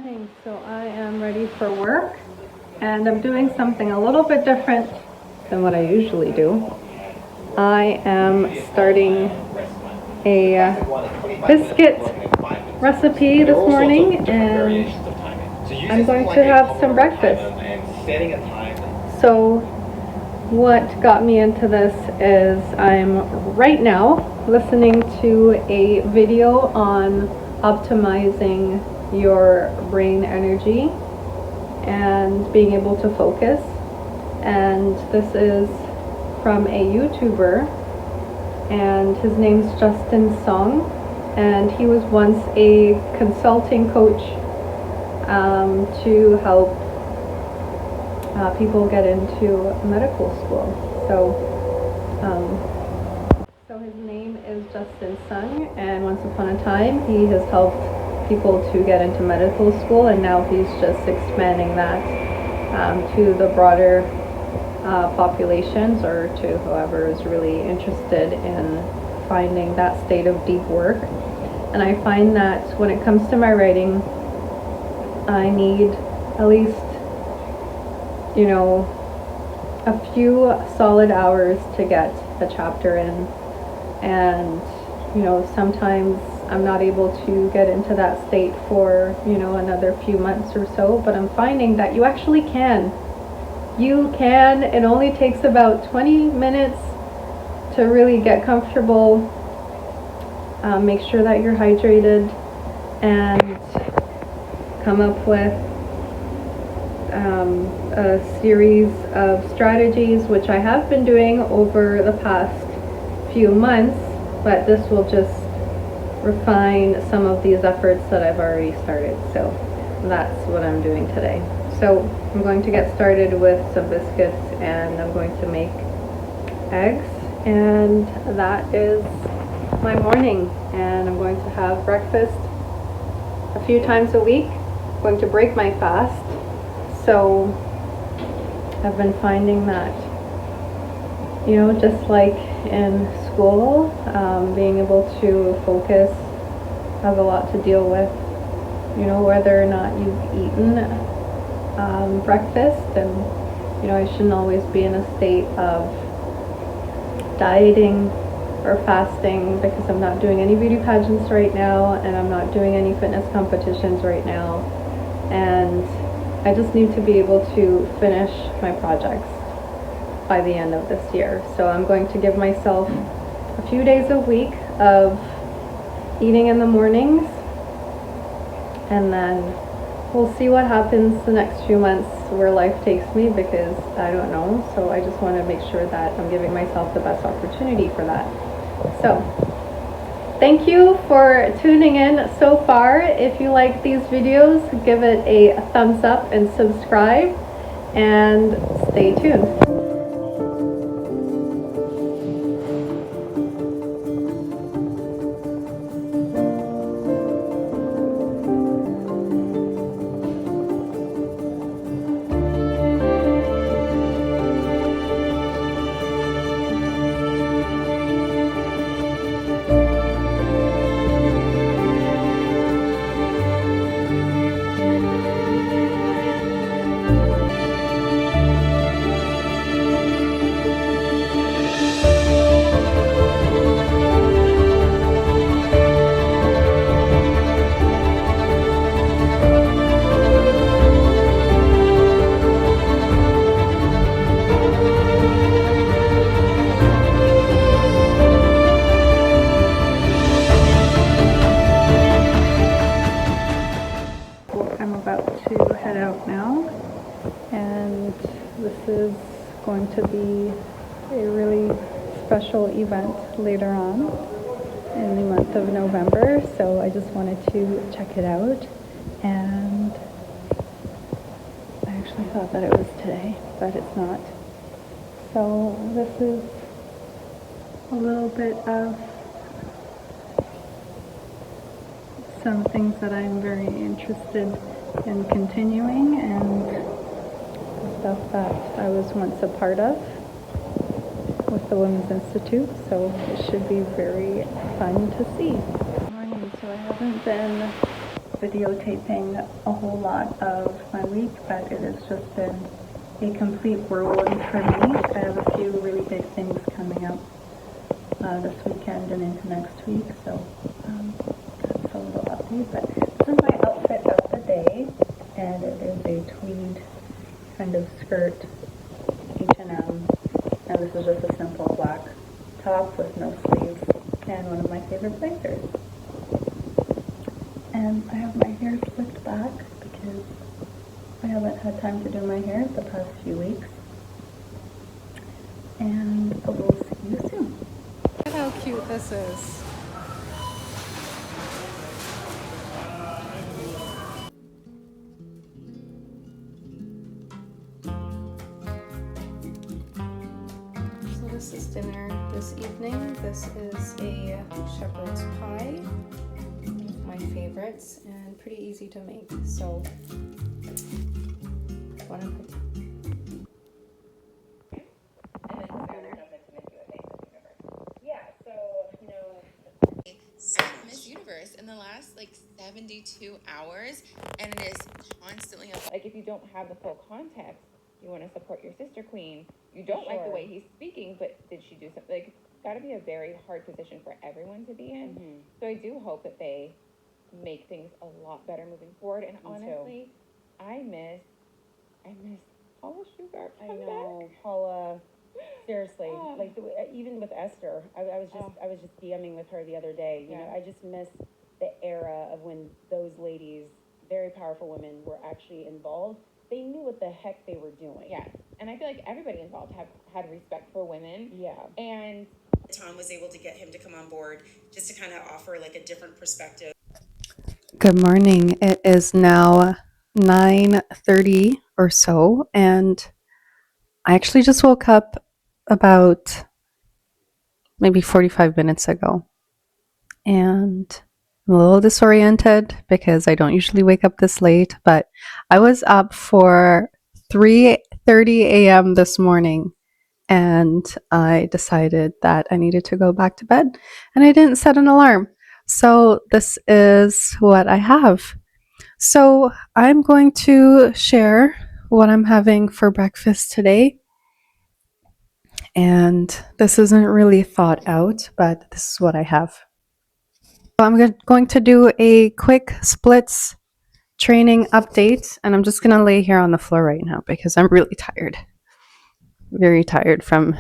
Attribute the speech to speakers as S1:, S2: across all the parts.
S1: Morning. So I am ready for work and I'm doing something a little bit different than what I usually do. I am starting a biscuit recipe this morning and I'm going to have some breakfast. So what got me into this is I'm right now listening to a video on optimizing your brain energy and being able to focus, and this is from a YouTuber and his name's Justin Song, and he was once a consulting coach to help people get into medical school. So his name is Justin Sung, and once upon a time he has helped people to get into medical school, and now he's just expanding that to the broader populations, or to whoever is really interested in finding that state of deep work. And I find that when it comes to my writing, I need at least, a few solid hours to get a chapter in. And, sometimes I'm not able to get into that state for, another few months or so, but I'm finding that you actually can. You can. It only takes about 20 minutes to really get comfortable. Make sure that you're hydrated and come up with a series of strategies, which I have been doing over the past few months, but this will just refine some of these efforts that I've already started. So that's what I'm doing today. So I'm going to get started with some biscuits, and I'm going to make eggs, and that is my morning. And I'm going to have breakfast a few times a week. I'm going to break my fast. So I've been finding that, just like in school, being able to focus has a lot to deal with, whether or not you've eaten breakfast. And, I shouldn't always be in a state of dieting or fasting, because I'm not doing any beauty pageants right now, and I'm not doing any fitness competitions right now. And I just need to be able to finish my projects by the end of this year. So I'm going to give myself a few days a week of eating in the mornings, and then we'll see what happens the next few months where life takes me, because I don't know. So I just want to make sure that I'm giving myself the best opportunity for that. So thank you for tuning in so far. If you like these videos, give it a thumbs up and subscribe, and stay tuned. I'm about to head out now, and this is going to be a really special event later on in the month of November, so I just wanted to check it out. And I actually thought that it was today, but it's not. So this is a little bit of some things that I'm very interested in continuing, and stuff that I was once a part of with the Women's Institute, so it should be very fun to see. Good morning. So I haven't been videotaping a whole lot of my week, but it has just been a complete whirlwind for me. I have a few really big things coming up this weekend and into next week, so that's a little update. But this is my outfit of the day, and it is a tweed kind of skirt, H&M, and this is just a simple black top with no sleeves, and one of my favorite blazers. And I have my hair slicked back because I haven't had time to do my hair the past few weeks. And we'll see you soon. Look at how cute this is. So this is dinner this evening. This is a shepherd's pie, one of my favorites, and pretty easy to make. So one of the
S2: Miss Universe in the last like 72 hours, and it is constantly like, if you don't have the full context, you want to support your sister queen. You don't like the way he's speaking, but did she do something? Like, it's got to be a very hard position for everyone to be in. So I do hope that they make things a lot better moving forward. And honestly, I miss Paula Shugart.
S3: I know, Paula. Seriously, like even with Esther, I was just DMing with her the other day. You know, I just miss the era of when those ladies, very powerful women, were actually involved. They knew what the heck they were doing.
S2: Yes, and I feel like everybody involved had respect for women.
S3: Yeah.
S4: And Tom was able to get him to come on board just to kind of offer like a different perspective.
S1: Good morning. It is now 9:30 or so, and I actually just woke up about maybe 45 minutes ago. And I'm a little disoriented because I don't usually wake up this late, but I was up for 3:30 a.m. this morning, and I decided that I needed to go back to bed, and I didn't set an alarm. So this is what I have. So I'm going to share what I'm having for breakfast today. And this isn't really thought out, but this is what I have. I'm going to do a quick splits training update, and I'm just going to lay here on the floor right now because I'm really tired. Very tired from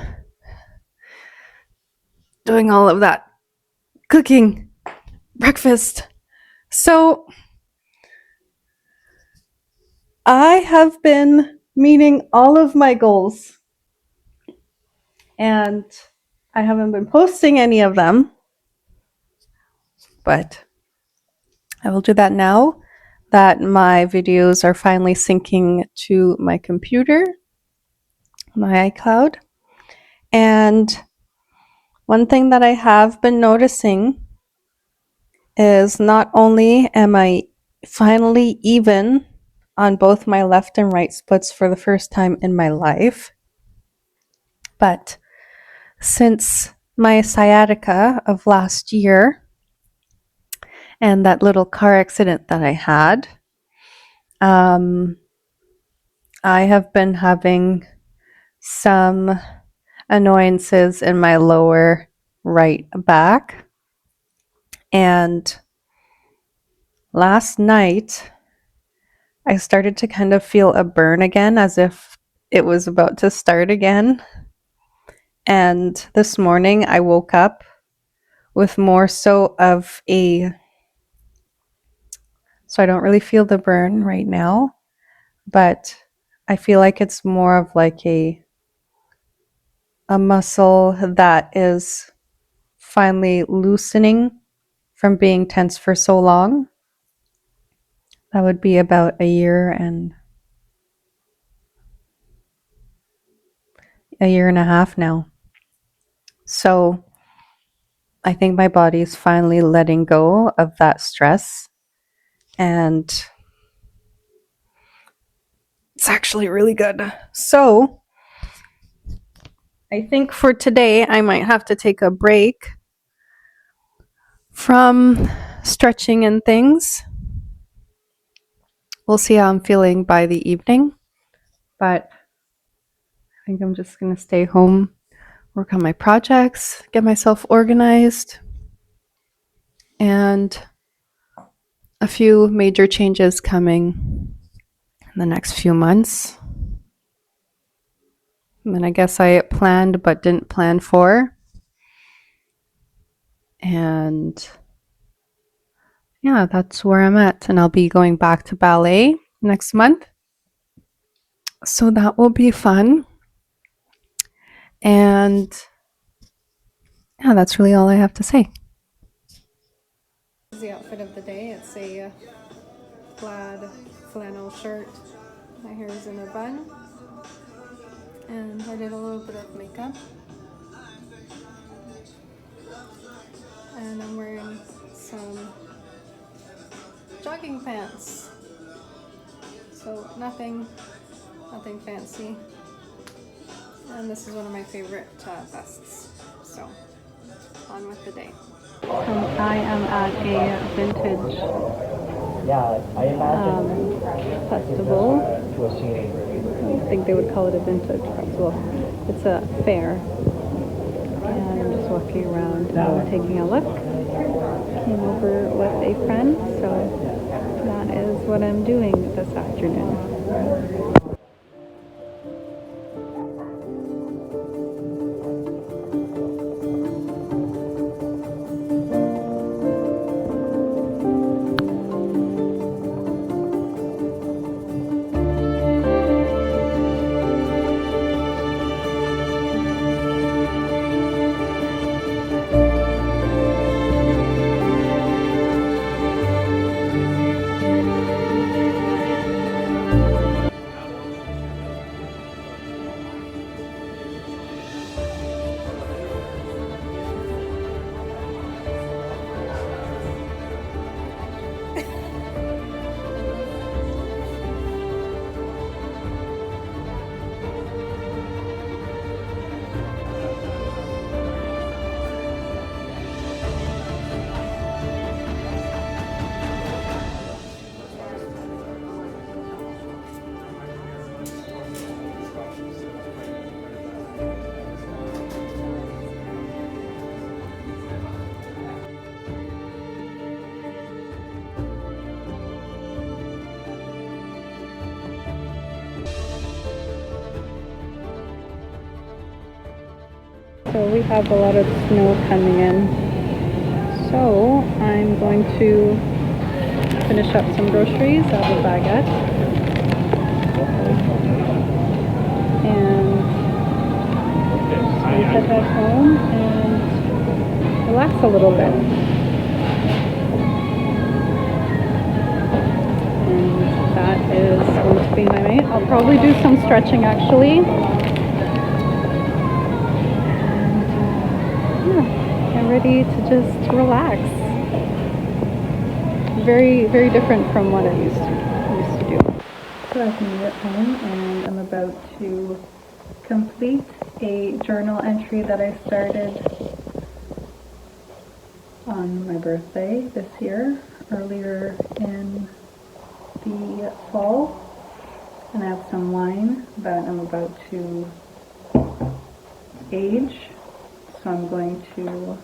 S1: doing all of that cooking, breakfast. So I have been meeting all of my goals, and I haven't been posting any of them, but I will do that now that my videos are finally syncing to my computer, my iCloud. And one thing that I have been noticing is not only am I finally even on both my left and right splits for the first time in my life, but since my sciatica of last year and that little car accident that I had, I have been having some annoyances in my lower right back. And last night, I started to kind of feel a burn again, as if it was about to start again. And this morning, I woke up with more so of a, so I don't really feel the burn right now, but I feel like it's more of like a muscle that is finally loosening from being tense for so long. That would be about a year and a half now. So I think my body is finally letting go of that stress, and it's actually really good. So I think for today, I might have to take a break from stretching and things we'll see how I'm feeling by the evening. But I think I'm just going to stay home, work on my projects, get myself organized, and a few major changes coming in the next few months. And then I guess I planned but didn't plan for. And yeah, that's where I'm at. And I'll be going back to ballet next month. So that will be fun. And yeah, that's really all I have to say. This is the outfit of the day. It's a plaid flannel shirt. My hair is in a bun. And I did a little bit of makeup. And I'm wearing some jogging pants. So nothing fancy. And this is one of my favorite vests. So on with the day. I am at a vintage festival. I think they would call it a vintage festival. It's a fair. And I'm just walking around taking a look. Came over with a friend, so that is what I'm doing this afternoon. So we have a lot of snow coming in. So I'm going to finish up some groceries. I have a baguette. And I'm going to head home and relax a little bit. And that is going to be my night. I'll probably do some stretching actually. Get ready to just relax. Very, very different from what I used to do. So I've made it home and I'm about to complete a journal entry that I started on my birthday this year, earlier in the fall. And I have some wine that I'm about to age. So I'm going to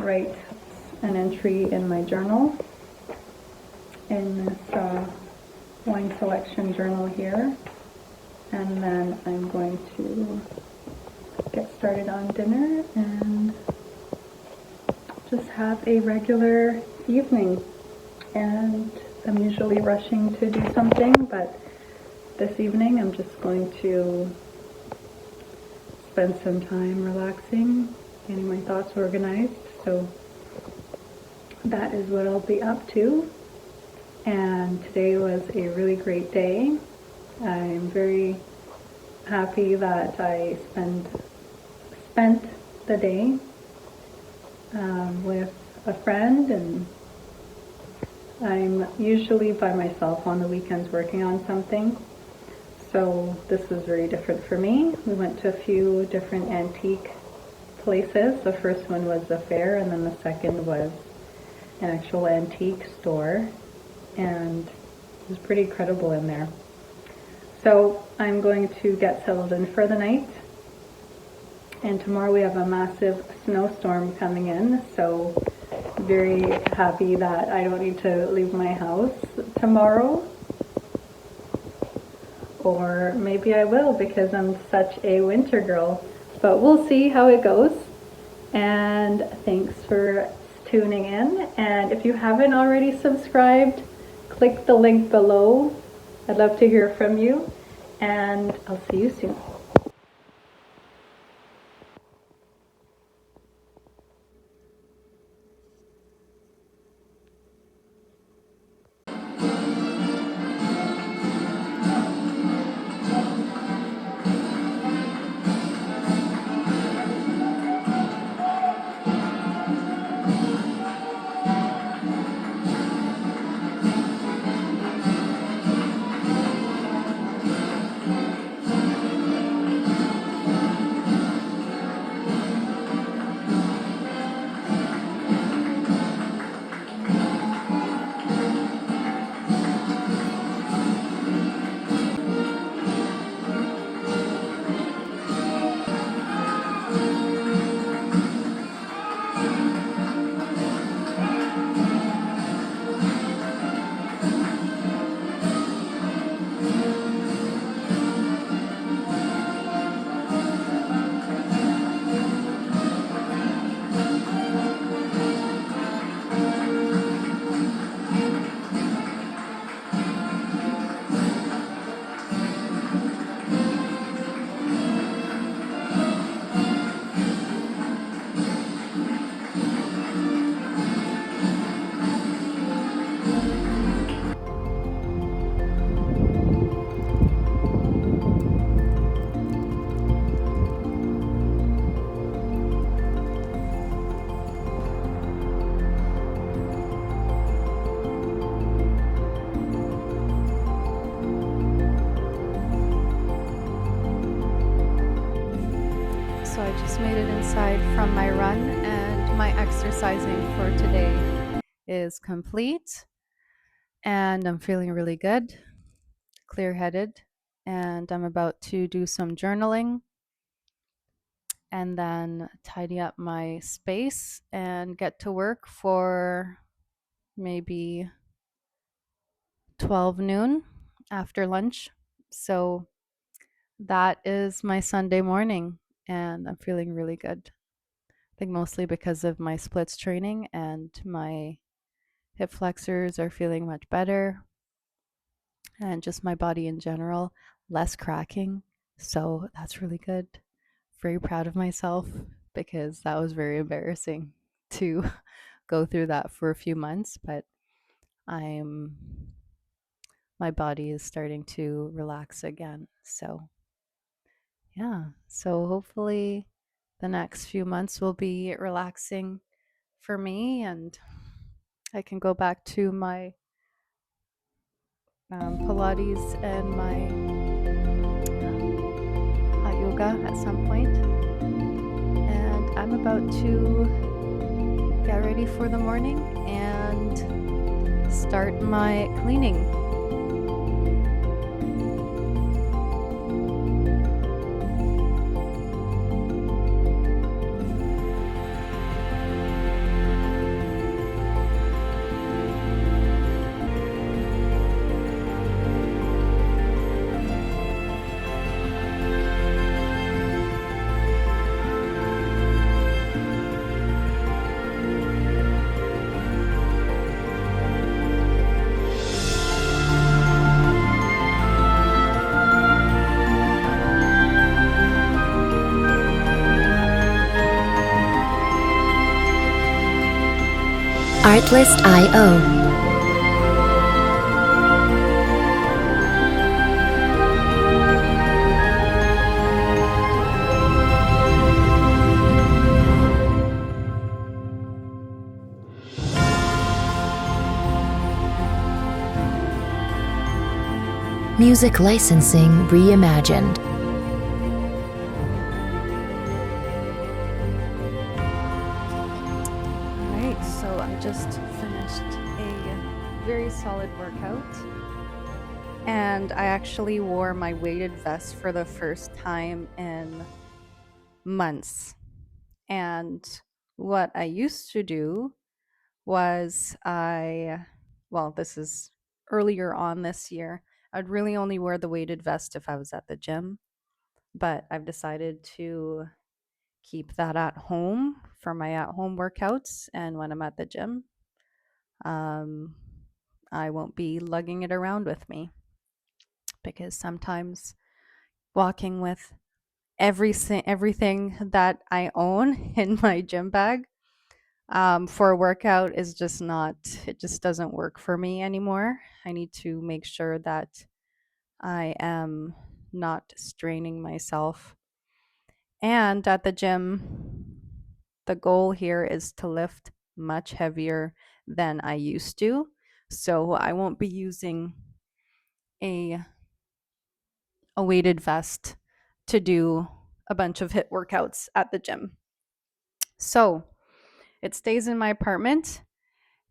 S1: write an entry in my journal, in this wine selection journal here, and then I'm going to get started on dinner and just have a regular evening. And I'm usually rushing to do something, but this evening I'm just going to spend some time relaxing, getting my thoughts organized. So that is what I'll be up to. And today was a really great day. I'm very happy that I spent the day with a friend, and I'm usually by myself on the weekends working on something. So this was very different for me. We went to a few different antique places. The first one was the fair, and then the second was an actual antique store. And was pretty credible in there. So I'm going to get settled in for the night. And tomorrow we have a massive snowstorm coming in, so very happy that I don't need to leave my house tomorrow. Or maybe I will because I'm such a winter girl. But we'll see how it goes. And thanks for tuning in. And if you haven't already subscribed, click the link below. I'd love to hear from you. And I'll see you soon. So I just made it inside from my run, and my exercising for today is complete. And I'm feeling really good, clear-headed, and I'm about to do some journaling and then tidy up my space and get to work for maybe 12 noon after lunch. So that is my Sunday morning, and I'm feeling really good. I think mostly because of my splits training, and my hip flexors are feeling much better, and just my body in general, less cracking. So that's really good. Very proud of myself because that was very embarrassing to go through that for a few months, but my body is starting to relax again. So yeah, so hopefully the next few months will be relaxing for me, and I can go back to my Pilates and my hot yoga at some point. And I'm about to get ready for the morning and start my cleaning.
S5: Artlist.io. Music licensing reimagined.
S1: Alright, so I just finished a very solid workout, and I actually wore my weighted vest for the first time in months. And what I used to do was well, this is earlier on this year, I'd really only wear the weighted vest if I was at the gym, but I've decided to keep that at home for my at home workouts. And when I'm at the gym, um, I won't be lugging it around with me because sometimes walking with everything that I own in my gym bag for a workout is just not, it just doesn't work for me anymore. I need to make sure that I am not straining myself. And at the gym, the goal here is to lift much heavier than I used to. So I won't be using a weighted vest to do a bunch of HIIT workouts at the gym. So it stays in my apartment,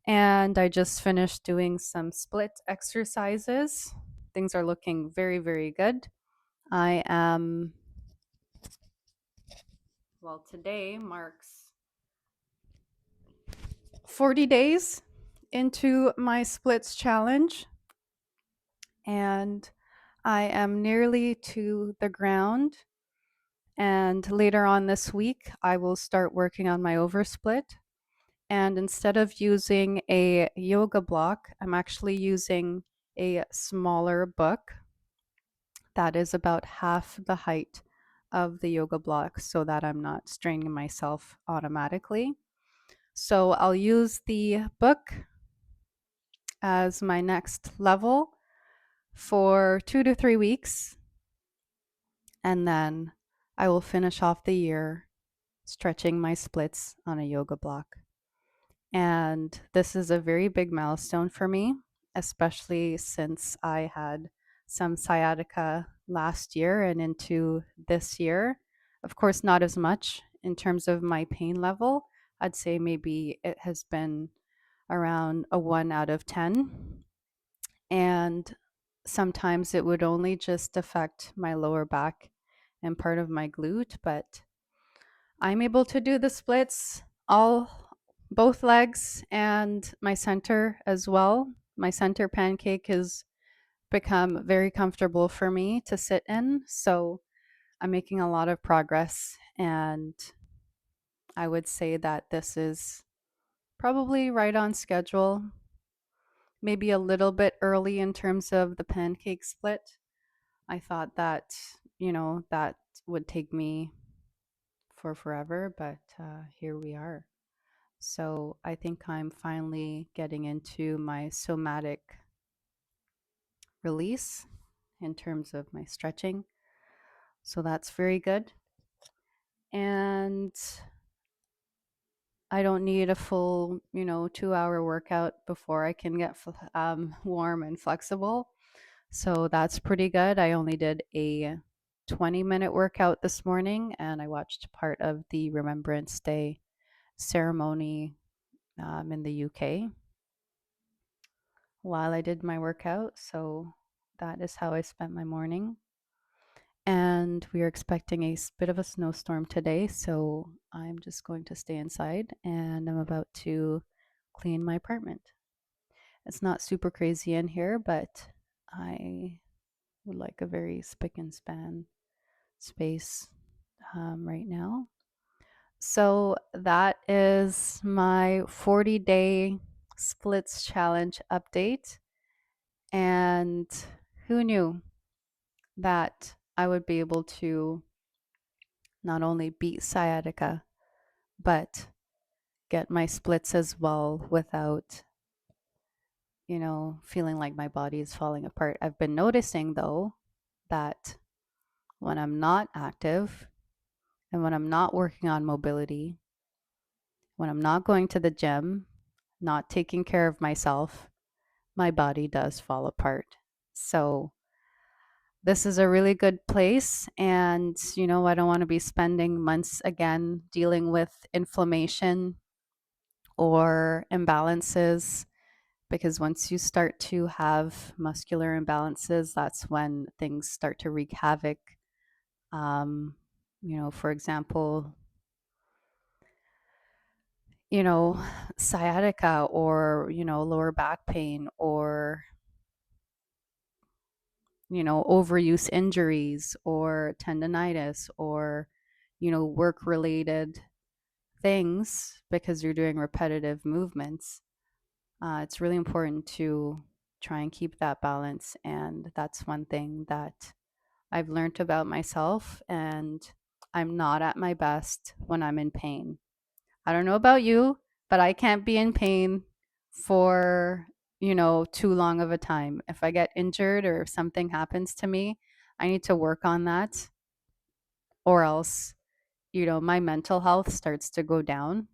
S1: and I just finished doing some split exercises. Things are looking very, very good. I am, well, today marks 40 days into my splits challenge, and I am nearly to the ground. And later on this week, I will start working on my oversplit. And instead of using a yoga block, I'm actually using a smaller book that is about half the height of the yoga block so that I'm not straining myself automatically. So I'll use the book as my next level for 2 to 3 weeks, and then I will finish off the year stretching my splits on a yoga block. And this is a very big milestone for me, especially since I had some sciatica last year and into this year. Of course, not as much in terms of my pain level. I'd say maybe it has been around a 1 out of 10. And sometimes it would only just affect my lower back and part of my glute, but I'm able to do the splits all both legs and my center as well. My center pancake has become very comfortable for me to sit in, so I'm making a lot of progress, and I would say that this is probably right on schedule. Maybe a little bit early in terms of the pancake split. I thought that, that would take me for forever, but here we are. So I think I'm finally getting into my somatic release in terms of my stretching. So that's very good. And I don't need a full, 2 hour workout before I can get warm and flexible. So that's pretty good. I only did a 20-minute workout this morning, and I watched part of the Remembrance Day ceremony in the UK while I did my workout. So that is how I spent my morning. And we are expecting a bit of a snowstorm today, so I'm just going to stay inside, and I'm about to clean my apartment. It's not super crazy in here, but I would like a very spick and span space right now. So that is my 40-day splits challenge update. And who knew that I would be able to not only beat sciatica, but get my splits as well without, feeling like my body is falling apart. I've been noticing though that when I'm not active and when I'm not working on mobility, when I'm not going to the gym, not taking care of myself, my body does fall apart. So this is a really good place. And, I don't want to be spending months again dealing with inflammation or imbalances
S6: because once you start to have muscular imbalances, that's when things start to wreak havoc. For example, sciatica, or, lower back pain, or, overuse injuries, or tendonitis, or, work related things because you're doing repetitive movements. It's really important to try and keep that balance. And that's one thing that I've learned about myself. And I'm not at my best when I'm in pain. I don't know about you, but I can't be in pain for, too long of a time. If I get injured or if something happens to me, I need to work on that, or else, my mental health starts to go down.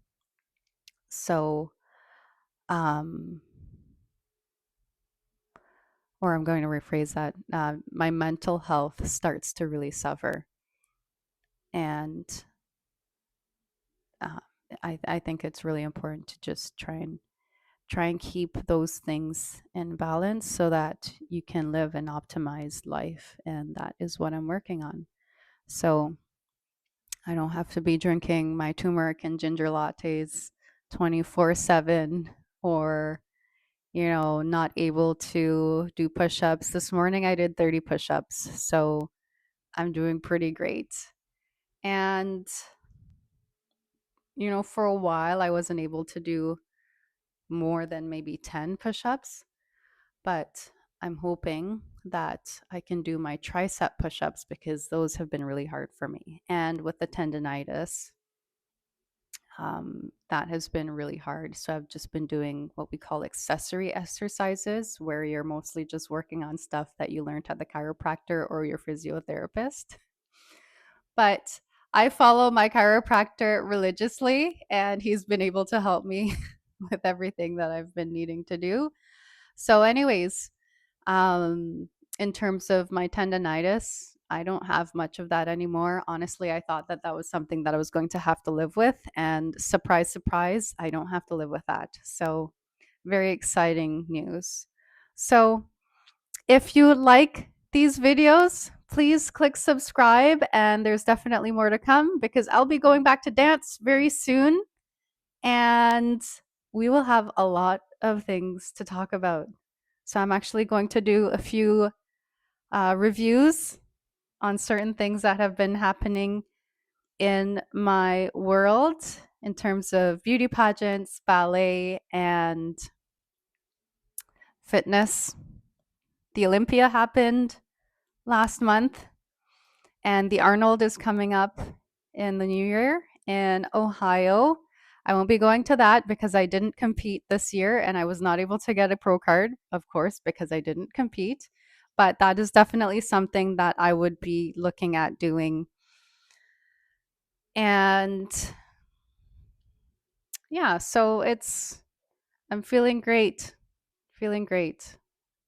S6: So, um, or I'm going to rephrase that. My mental health starts to really suffer. And uh, I think it's really important to just try and keep those things in balance so that you can live an optimized life. And that is what I'm working on. So I don't have to be drinking my turmeric and ginger lattes 24/7, or, not able to do push ups. This morning I did 30 push ups. So I'm doing pretty great. And, for a while I wasn't able to do more than maybe 10 push ups. But I'm hoping that I can do my tricep push-ups because those have been really hard for me. And with the tendonitis, that has been really hard. So I've just been doing what we call accessory exercises, where you're mostly just working on stuff that you learned at the chiropractor or your physiotherapist. But I follow my chiropractor religiously, and he's been able to help me with everything that I've been needing to do. So, anyways, in terms of my tendonitis, I don't have much of that anymore. Honestly, I thought that that was something that I was going to have to live with. And surprise, surprise, I don't have to live with that. So, very exciting news. So, if you like these videos, please click subscribe. And there's definitely more to come because I'll be going back to dance very soon. And we will have a lot of things to talk about. So I'm actually going to do a few reviews on certain things that have been happening in my world in terms of beauty pageants, ballet, and fitness. The Olympia happened last month, and the Arnold is coming up in the new year in Ohio. I won't be going to that because I didn't compete this year and I was not able to get a pro card, of course, because I didn't compete. But that is definitely something that I would be looking at doing. And yeah, so I'm feeling great,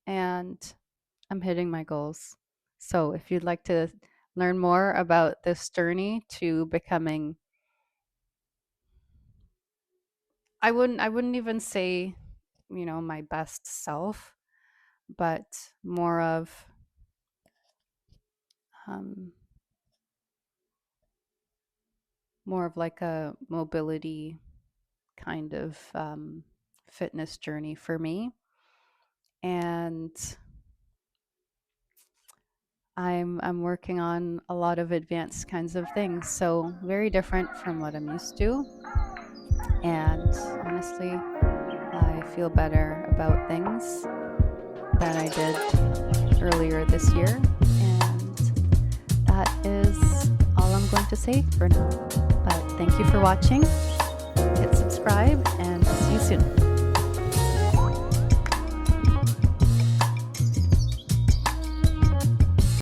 S6: and I'm hitting my goals. So if you'd like to learn more about this journey to becoming, I wouldn't even say, my best self, but more of um, like a mobility kind of fitness journey for me. And I'm working on a lot of advanced kinds of things, so very different from what I'm used to. And honestly, I feel better about things than I did earlier this year. And that is all I'm going to say for now. But thank you for watching. Hit subscribe and I'll see you soon.